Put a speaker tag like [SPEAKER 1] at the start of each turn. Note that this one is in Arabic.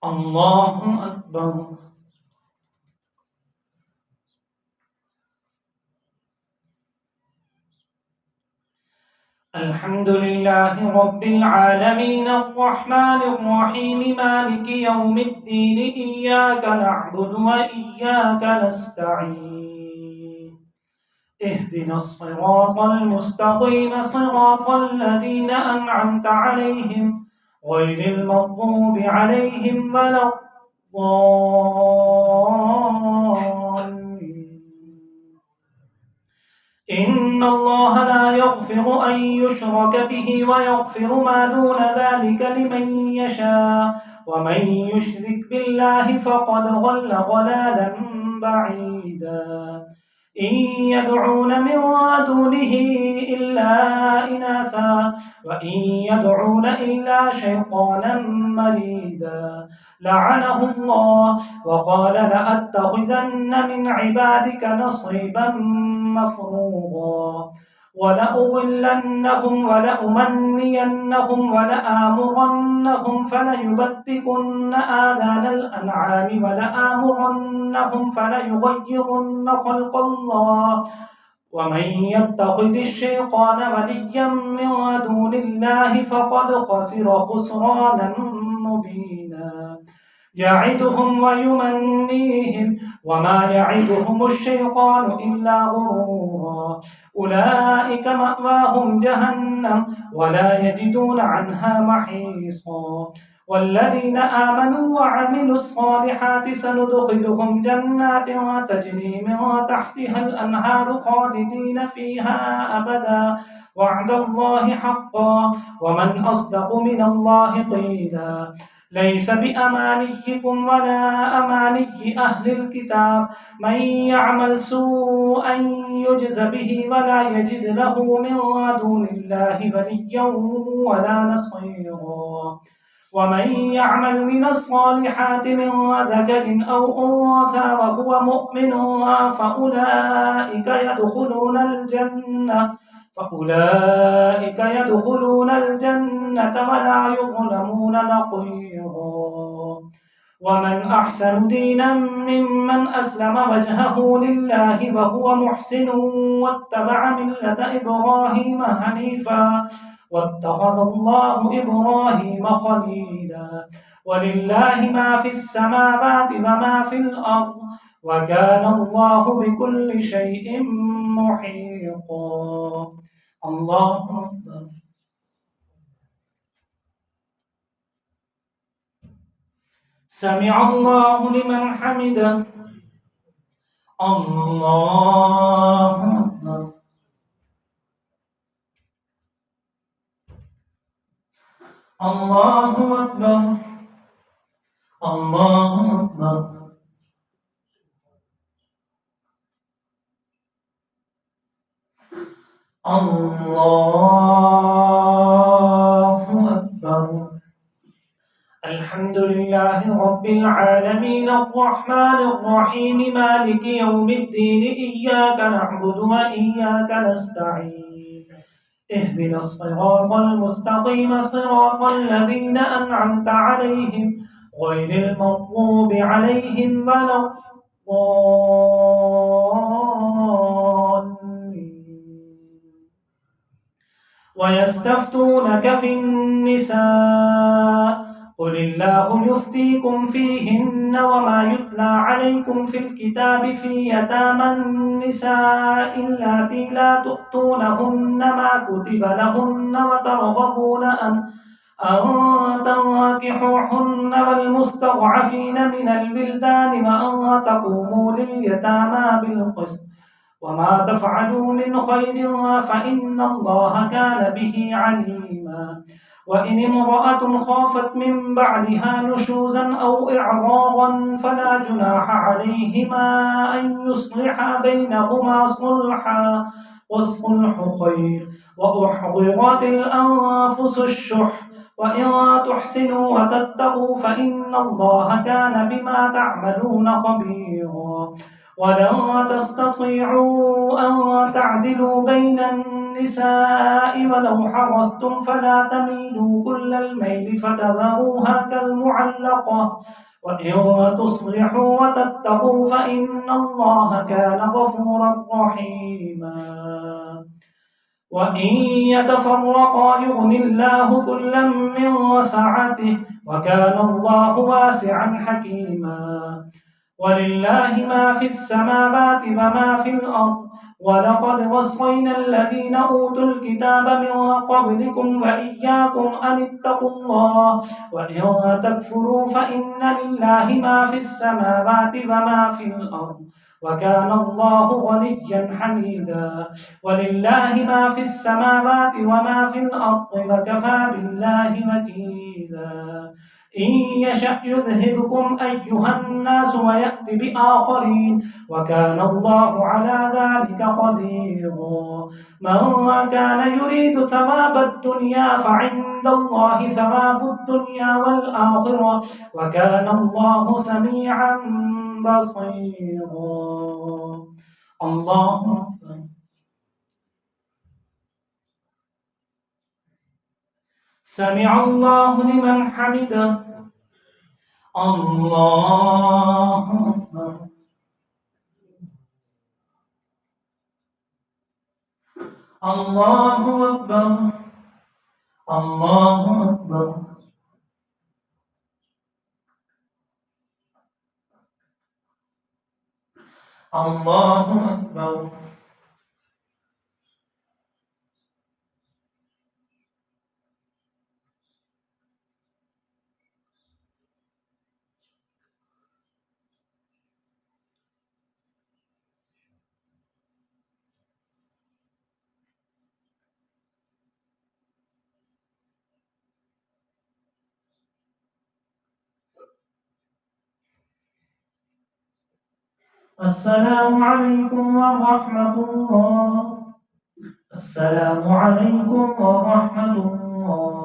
[SPEAKER 1] الله أكبر. الحمد لله رب العالمين الرحمن الرحيم مالك يوم الدين إياك نعبد وإياك نستعين اهدنا الصراط المستقيم صراط الذين أنعمت عليهم غير المغضوب عليهم ولا الضالين. إن الله لا يغفر أن يشرك به ويغفر ما دون ذلك لمن يشاء ومن يشرك بالله فقد ضل ضلالا بعيدا. إن يدعون من دونه إلا إناثا وإن يدعون إلا شيطانا مريدا لعنه الله وقال لأتخذن من عبادك نصيبا مفروضا ولأضلنهم ولأمنينهم ولآمرنهم فليبتكن آذان الأنعام ولآمرنهم فليغيرن خلق الله ومن يتخذ الشيطان وليا من دون الله فقد خسر خسرانا مبينا. يعدهم ويمنيهم وما يعدهم الشيطان إلا غرورا. أولئك مأواهم جهنم ولا يجدون عنها محيصا. والذين آمنوا وعملوا الصالحات سندخلهم جنات تجري من تحتها الأنهار خالدين فيها أبدا وعد الله حقا ومن أصدق من الله قيلا. ليس بأمانيكم ولا أماني أهل الكتاب من يعمل سوءا يجز به ولا يجد له من دون الله وليا ولا نصيرا. ومن يعمل من الصالحات من ذكر أو أنثى وهو مؤمن فأولئك يدخلون الجنة ولا يظلمون نقيرا. ومن أحسن دينا ممن أسلم وجهه لله وهو محسن واتبع ملة إبراهيم حنيفا واتخذ الله إبراهيم خليلا. ولله ما في السماوات وما في الأرض وكان الله بكل شيء محيطا. الله أكبر. سمع الله لمن حمده. الله أكبر. الله أكبر. الله أكبر. الله أكبر. الحمد لله رب العالمين الرحمن الرحيم مالك يوم الدين إياك نعبد وإياك نستعين اهدنا الصراط المستقيم صراط الذين أنعمت عليهم غير المغضوب عليهم ولا الضالين. ويستفتونك في النساء قل الله يفتيكم فيهن وما يتلى عليكم في الكتاب في يتامى النساء اللاتي لا تؤتونهن ما كتب لهن وترغبون أن تنكحوهن والمستضعفين من الولدان وأن تقوموا لليتامى بالقسط وما تفعلوا من خير فإن الله كان به عليما. وإن امرأة خافت من بعدها نشوزا أو إعراضا فلا جناح عليهما أن يصلحا بينهما صلحا والصلح خير. وأحضرت الأنفس الشح وإن تحسنوا وتتقوا فإن الله كان بما تعملون خبيرا. ولن تستطيعوا أن تعدلوا بين النساء ولو حرصتم فلا تميلوا كل الميل فتذروها كالمعلقة وإن تصلحوا وتتقوا فإن الله كان غفورا رحيما وإن يتفرقا يغن الله كلا من سعته وكان الله واسعا حكيما ولله ما في السماوات وما في الأرض ولقد وصينا الذين أوتوا الكتاب من قبلكم وإياكم أن اتقوا الله وإن تكفروا فإن لله ما في السماوات وما في الأرض وكان الله غنيا حميدا ولله ما في السماوات وما في الأرض وكفى بالله وكيلا إن يشأ يذهبكم أيها الناس ويأتي بآخرين وكان الله على ذلك قديرا من كان يريد ثواب الدنيا فعند الله ثواب الدنيا والآخرة وكان الله سميعا بصيرا الله سمع الله لمن حمده الله أكبر الله أكبر الله أكبر الله أكبر السلام عليكم ورحمة الله السلام عليكم ورحمة الله